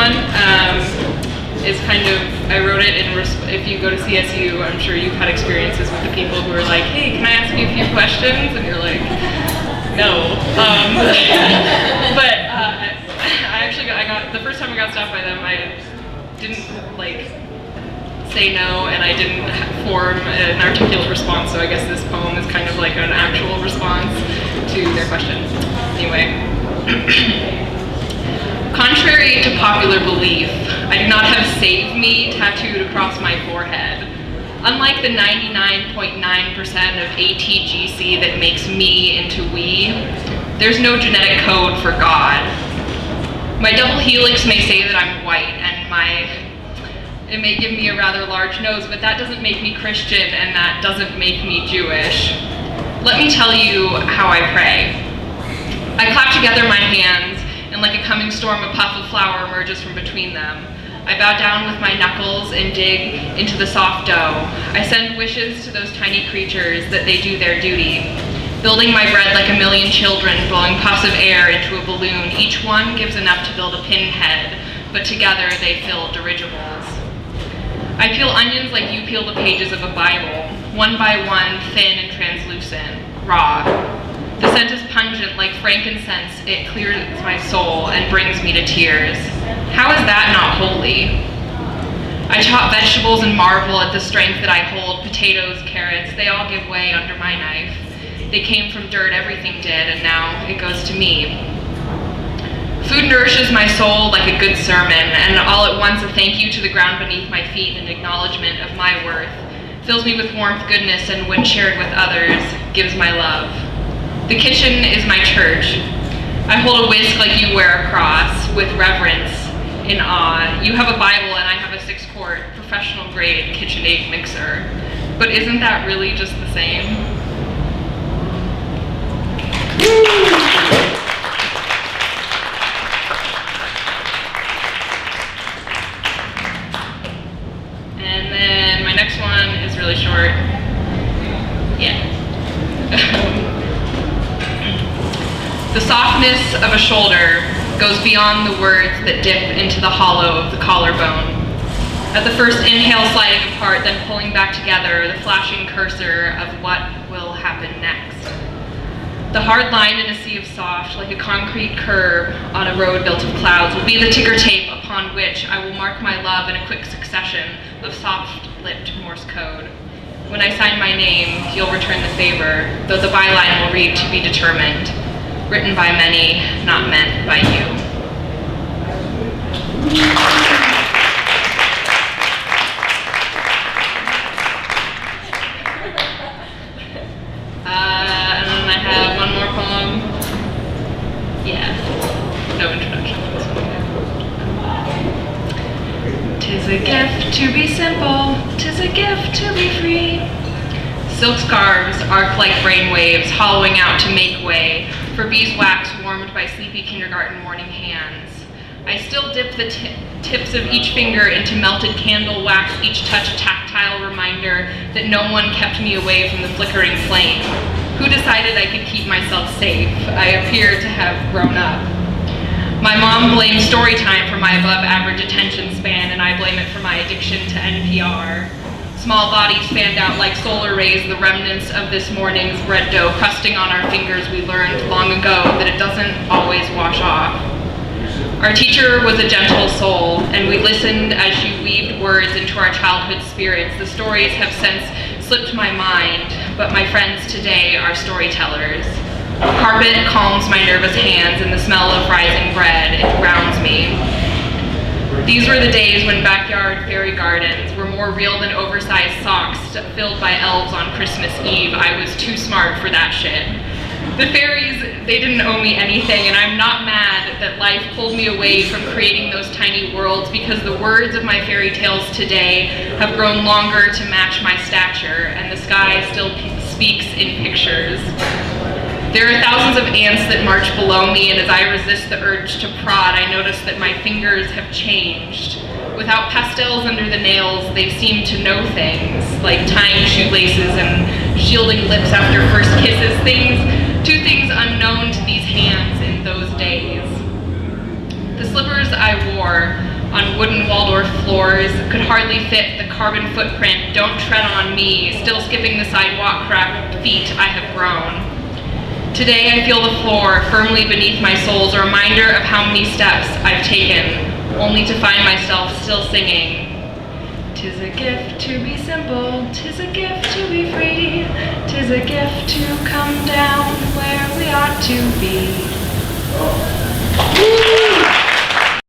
one is kind of, I wrote it in, if you go to CSU, I'm sure you've had experiences with the people who are like, hey, can I ask you a few questions? And you're like, no. But the first time I got stopped by them, I didn't say no, and I didn't form an articulate response, so I guess this poem is kind of like an actual response to their question. Anyway. Contrary to popular belief, I do not have "Save Me" tattooed across my forehead. Unlike the 99.9% of ATGC that makes me into we, there's no genetic code for God. My double helix may say that I'm white, and it may give me a rather large nose, but that doesn't make me Christian, and that doesn't make me Jewish. Let me tell you how I pray. I clap together my hands, and like a coming storm, a puff of flour emerges from between them. I bow down with my knuckles and dig into the soft dough. I send wishes to those tiny creatures that they do their duty. Building my bread like a million children, blowing puffs of air into a balloon. Each one gives enough to build a pinhead, but together they fill dirigibles. I peel onions like you peel the pages of a Bible, one by one, thin and translucent, raw. The scent is pungent like frankincense. It clears my soul and brings me to tears. How is that not holy? I chop vegetables and marvel at the strength that I hold. Potatoes, carrots, they all give way under my knife. They came from dirt, everything did, and now it goes to me. Food nourishes my soul like a good sermon, and all at once a thank you to the ground beneath my feet, an acknowledgement of my worth. Fills me with warmth, goodness, and when shared with others, gives my love. The kitchen is my church. I hold a whisk like you wear a cross, with reverence, in awe. You have a Bible and I have a 6-quart, professional-grade KitchenAid mixer. But isn't that really just the same? And then my next one is really short. Yeah. The softness of a shoulder goes beyond the words that dip into the hollow of the collarbone. At the first inhale, sliding apart, then pulling back together, the flashing cursor of what will happen next. The hard line in a sea of soft, like a concrete curb on a road built of clouds, will be the ticker tape upon which I will mark my love in a quick succession of soft-lipped Morse code. When I sign my name, you'll return the favor, though the byline will read "to be determined." Written by many, not meant by you. And then I have one more poem. Yeah, no introduction. 'Tis a gift to be simple, 'tis a gift to be free. Silk scarves arc like brainwaves, hollowing out to make way for beeswax warmed by sleepy kindergarten morning hands. I still dip the tips of each finger into melted candle wax, each touch a tactile reminder that no one kept me away from the flickering flame. Who decided I could keep myself safe? I appear to have grown up. My mom blames story time for my above average attention span, and I blame it for my addiction to NPR. Small bodies fanned out like solar rays, the remnants of this morning's bread dough crusting on our fingers. We learned long ago that it doesn't always wash off. Our teacher was a gentle soul, and we listened as she weaved words into our childhood spirits. The stories have since slipped my mind, but my friends today are storytellers. Carpet calms my nervous hands, and the smell of rising bread, it grounds me. These were the days when backyard fairy gardens were more real than oversized socks filled by elves on Christmas Eve. I was too smart for that shit. The fairies, they didn't owe me anything, and I'm not mad that life pulled me away from creating those tiny worlds, because the words of my fairy tales today have grown longer to match my stature, and the sky still speaks in pictures. There are thousands of ants that march below me, and as I resist the urge to prod, I notice that my fingers have changed. Without pastels under the nails, they seem to know things, like tying shoelaces and shielding lips after first kisses, two things unknown to these hands in those days. The slippers I wore on wooden Waldorf floors, could hardly fit the carbon footprint, don't tread on me, still skipping the sidewalk, cracked feet I have grown. Today I feel the floor firmly beneath my soles, a reminder of how many steps I've taken, only to find myself still singing. 'Tis a gift to be simple, 'tis a gift to be free, 'tis a gift to come down where we ought to be.